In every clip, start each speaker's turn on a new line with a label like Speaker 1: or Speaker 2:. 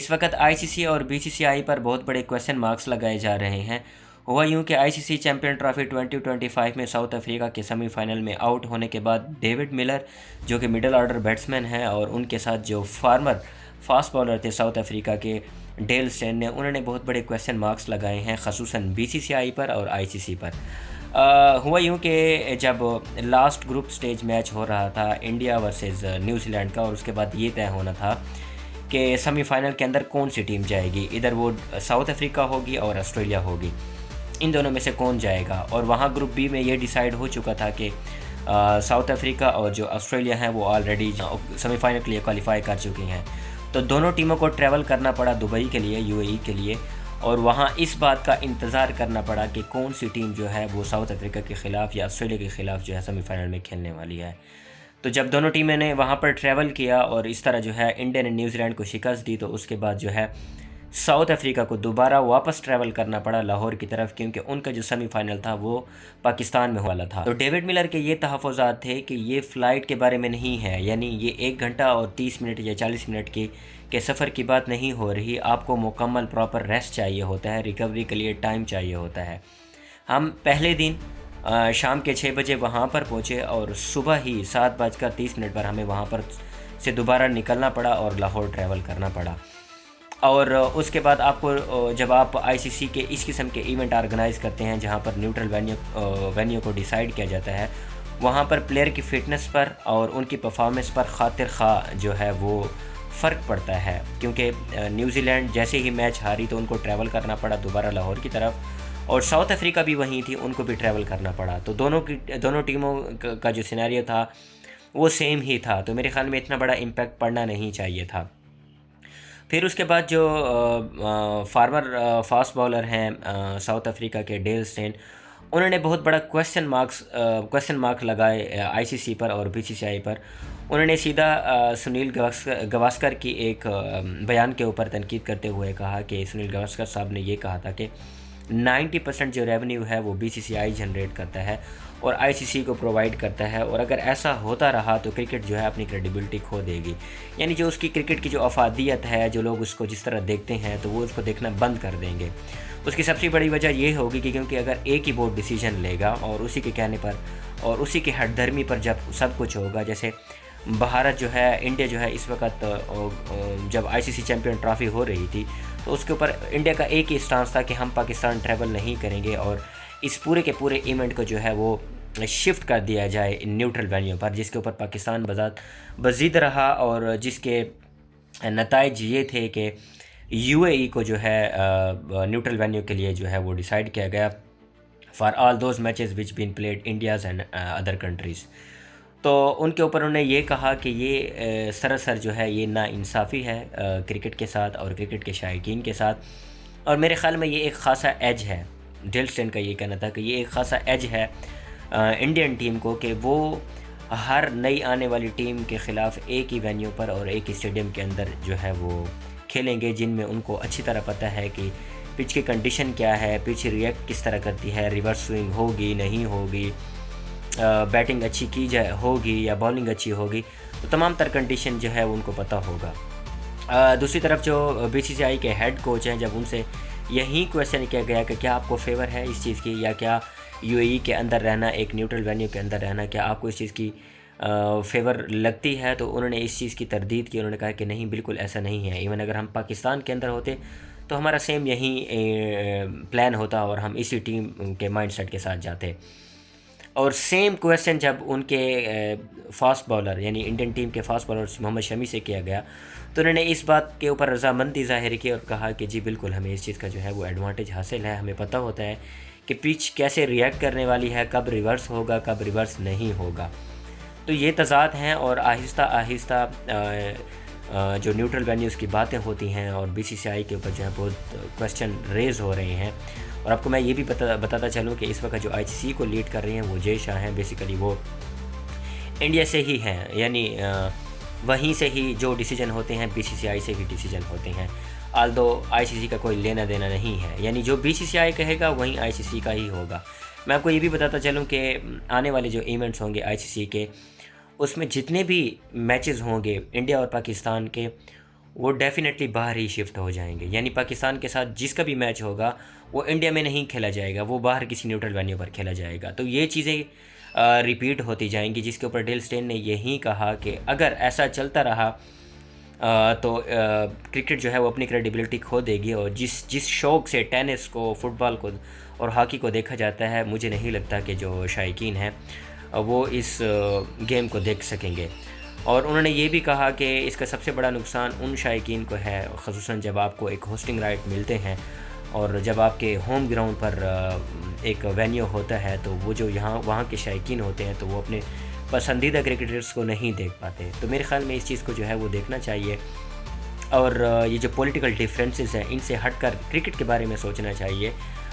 Speaker 1: इस वक्त आईसीसी और बीसीसीआई पर बहुत बड़े क्वेश्चन मार्क्स लगाए जा रहे हैं। हुआ यूं कि आईसीसी चैंपियन ट्रॉफी 2025 में साउथ अफ्रीका के सेमीफाइनल में आउट होने के बाद डेविड मिलर, जो कि मिडल ऑर्डर बैट्समैन हैं, और उनके साथ जो फार्मर फास्ट बॉलर थे साउथ अफ्रीका के डेल स्टेन ने, उन्होंने बहुत बड़े क्वेश्चन मार्क्स लगाए हैं खसूसन बीसीसीआई पर और आईसीसी पर। हुआ यूं कि जब लास्ट ग्रुप स्टेज मैच हो रहा था इंडिया वर्सेस न्यूजीलैंड का, और उसके बाद ये तय होना था कि सेमीफाइनल के अंदर कौन सी टीम जाएगी, इधर वो साउथ अफ्रीका होगी और ऑस्ट्रेलिया होगी, इन दोनों में से कौन जाएगा। और वहाँ ग्रुप बी में ये डिसाइड हो चुका था कि साउथ अफ्रीका और जो ऑस्ट्रेलिया हैं वो ऑलरेडी सेमीफाइनल के लिए क्वालिफाई कर चुकी हैं। तो दोनों टीमों को ट्रैवल करना पड़ा दुबई के लिए, यूएई के लिए, और वहाँ इस बात का इंतज़ार करना पड़ा कि कौन सी टीम जो है वो साउथ अफ्रीका के ख़िलाफ़ या ऑस्ट्रेलिया के ख़िलाफ़ जो है सेमीफाइनल में खेलने वाली है। तो जब दोनों टीमें ने वहाँ पर ट्रैवल किया और इस तरह जो है इंडिया ने न्यूजीलैंड को शिकस्त दी, तो उसके बाद जो है साउथ अफ्रीका को दोबारा वापस ट्रैवल करना पड़ा लाहौर की तरफ, क्योंकि उनका जो सेमीफाइनल था वो पाकिस्तान में वाला था। तो डेविड मिलर के ये तहफ़्फ़ुज़ात थे कि ये फ़्लाइट के बारे में नहीं है, यानी ये 1 घंटा और 30 मिनट या 40 मिनट के सफ़र की बात नहीं हो रही। आपको मुकम्मल प्रॉपर रेस्ट चाहिए होता है, रिकवरी के लिए टाइम चाहिए होता है। हम पहले दिन शाम के 6 बजे वहाँ पर पहुँचे और सुबह ही 7:30 पर हमें वहाँ पर से दोबारा निकलना पड़ा और लाहौर ट्रैवल करना पड़ा। और उसके बाद आपको जब आप आईसीसी के इस किस्म के इवेंट ऑर्गेनाइज़ करते हैं जहाँ पर न्यूट्रल वेन्यू को डिसाइड किया जाता है, वहाँ पर प्लेयर की फ़िटनेस पर और उनकी परफॉर्मेंस पर खातिर खा जो है वो फ़र्क पड़ता है, क्योंकि न्यूजीलैंड जैसे ही मैच हारी तो उनको ट्रैवल करना पड़ा दोबारा लाहौर की तरफ, और साउथ अफ्रीका भी वहीं थी, उनको भी ट्रैवल करना पड़ा। तो दोनों टीमों का जो सिनेरियो था वो सेम ही था, तो मेरे ख़्याल में इतना बड़ा इम्पैक्ट पड़ना नहीं चाहिए था। फिर उसके बाद जो फार्मर फास्ट बॉलर हैं साउथ अफ्रीका के डेल स्टेन, उन्होंने बहुत बड़ा क्वेश्चन मार्क लगाए आईसीसी पर और बीसीसीआई पर। उन्होंने सीधा सुनील गावस्कर की एक बयान के ऊपर तनकीद करते हुए कहा कि सुनील गावस्कर साहब ने ये कहा था कि 90% जो रेवेन्यू है वो बीसीसीआई जनरेट करता है और आईसीसी को प्रोवाइड करता है, और अगर ऐसा होता रहा तो क्रिकेट जो है अपनी क्रेडिबिलिटी खो देगी। यानी जो उसकी क्रिकेट की जो अफादियत है, जो लोग उसको जिस तरह देखते हैं, तो वो उसको देखना बंद कर देंगे। उसकी सबसे बड़ी वजह ये होगी कि क्योंकि अगर एक ही बोर्ड डिसीजन लेगा और उसी के कहने पर और उसी की हठधर्मी पर जब सब कुछ होगा, जैसे भारत जो है, इंडिया जो है इस वक्त जब आईसीसी चैम्पियन ट्रॉफी हो रही थी तो उसके ऊपर इंडिया का एक ही स्टांस था कि हम पाकिस्तान ट्रैवल नहीं करेंगे और इस पूरे के पूरे इवेंट को जो है वो शिफ्ट कर दिया जाए न्यूट्रल वेन्यू पर, जिसके ऊपर पाकिस्तान बज़िद रहा और जिसके नताइज ये थे कि यूएई को जो है न्यूट्रल वेन्यू के लिए जो है वो डिसाइड किया गया for all those matches which been played India's and other countries. तो उनके ऊपर उन्होंने ये कहा कि ये सरासर जो है ये नाइंसाफ़ी है क्रिकेट के साथ और क्रिकेट के शायकीन के साथ, और मेरे ख़्याल में ये एक ख़ासा एज है। डेल स्टेन का ये कहना था कि ये एक ख़ासा एज है इंडियन टीम को कि वो हर नई आने वाली टीम के ख़िलाफ़ एक ही वेन्यू पर और एक ही स्टेडियम के अंदर जो है वो खेलेंगे, जिनमें उनको अच्छी तरह पता है कि पिच की कंडीशन क्या है, पिच रिएक्ट किस तरह करती है, रिवर्स स्विंग होगी नहीं होगी, बैटिंग अच्छी की जाए होगी या बॉलिंग अच्छी होगी, तो तमाम तर कंडीशन जो है उनको पता होगा। दूसरी तरफ जो बीसीसीआई के हेड कोच हैं, जब उनसे यही क्वेश्चन किया गया कि क्या आपको फेवर है इस चीज़ की, या क्या यूएई के अंदर रहना, एक न्यूट्रल वेन्यू के अंदर रहना, क्या आपको इस चीज़ की फेवर लगती है, तो उन्होंने इस चीज़ की तरदीद की। उन्होंने कहा कि नहीं, बिल्कुल ऐसा नहीं है। इवन अगर हम पाकिस्तान के अंदर होते तो हमारा सेम यही प्लान होता और हम इसी टीम के माइंडसेट के साथ जाते। और सेम क्वेश्चन जब उनके फास्ट बॉलर यानी इंडियन टीम के फास्ट बॉलर मोहम्मद शमी से किया गया, तो उन्होंने इस बात के ऊपर रज़ामंदी ज़ाहिर की और कहा कि जी बिल्कुल हमें इस चीज़ का जो है वो एडवांटेज हासिल है, हमें पता होता है कि पिच कैसे रिएक्ट करने वाली है, कब रिवर्स होगा कब रिवर्स नहीं होगा। तो ये तज़ाद हैं और आहिस्ता आहिस्ता जो न्यूट्रल वेन्यूज़ की बातें होती हैं और बीसीसीआई के ऊपर जो है बहुत क्वेश्चन रेज़ हो रहे हैं। और आपको मैं ये भी बताता चलूँ कि इस वक्त जो आईसीसी को लीड कर रही हैं वो जय शाह हैं। बेसिकली वो इंडिया से ही हैं, यानी वहीं से ही जो डिसीजन होते हैं बीसीसीआई से ही डिसीजन होते हैं, आल्दो आईसीसी का कोई लेना देना नहीं है, यानी जो बीसीसीआई कहेगा वहीं आईसीसी का ही होगा। मैं आपको ये भी बताता चलूँ कि आने वाले जो इवेंट्स होंगे आईसीसी के, उसमें जितने भी मैचेस होंगे इंडिया और पाकिस्तान के, وہ ڈیفینیٹلی باہر ہی شفٹ ہو جائیں گے. یعنی پاکستان کے ساتھ جس کا بھی میچ ہوگا وہ انڈیا میں نہیں کھیلا جائے گا, وہ باہر کسی نیوٹرل وینیو پر کھیلا جائے گا. تو یہ چیزیں ریپیٹ ہوتی جائیں گی, جس کے اوپر ڈیل اسٹین نے یہی کہا کہ اگر ایسا چلتا رہا تو کرکٹ جو ہے وہ اپنی کریڈیبلٹی کھو دے گی, اور جس شوق سے ٹینس کو, فٹ بال کو اور ہاکی کو دیکھا جاتا ہے, مجھے نہیں لگتا کہ جو شائقین ہیں وہ اس گیم کو دیکھ سکیں گے. اور انہوں نے یہ بھی کہا کہ اس کا سب سے بڑا نقصان ان شائقین کو ہے, خصوصاً جب آپ کو ایک ہوسٹنگ رائٹ ملتے ہیں اور جب آپ کے ہوم گراؤنڈ پر ایک وینیو ہوتا ہے, تو وہ جو وہاں کے شائقین ہوتے ہیں تو وہ اپنے پسندیدہ کرکٹرز کو نہیں دیکھ پاتے. تو میرے خیال میں اس چیز کو جو ہے وہ دیکھنا چاہیے, اور یہ جو پولیٹیکل ڈیفرنسز ہیں ان سے ہٹ کر کرکٹ کے بارے میں سوچنا چاہیے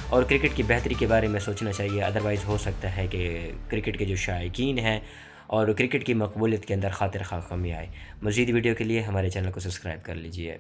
Speaker 1: اور کرکٹ کی بہتری کے بارے میں سوچنا چاہیے. ادروائز ہو سکتا ہے کہ کرکٹ کے جو شائقین ہیں اور کرکٹ کی مقبولیت کے اندر خاطر خواہ کمی آئے. مزید ویڈیو کے لیے ہمارے چینل کو سبسکرائب کر لیجئے.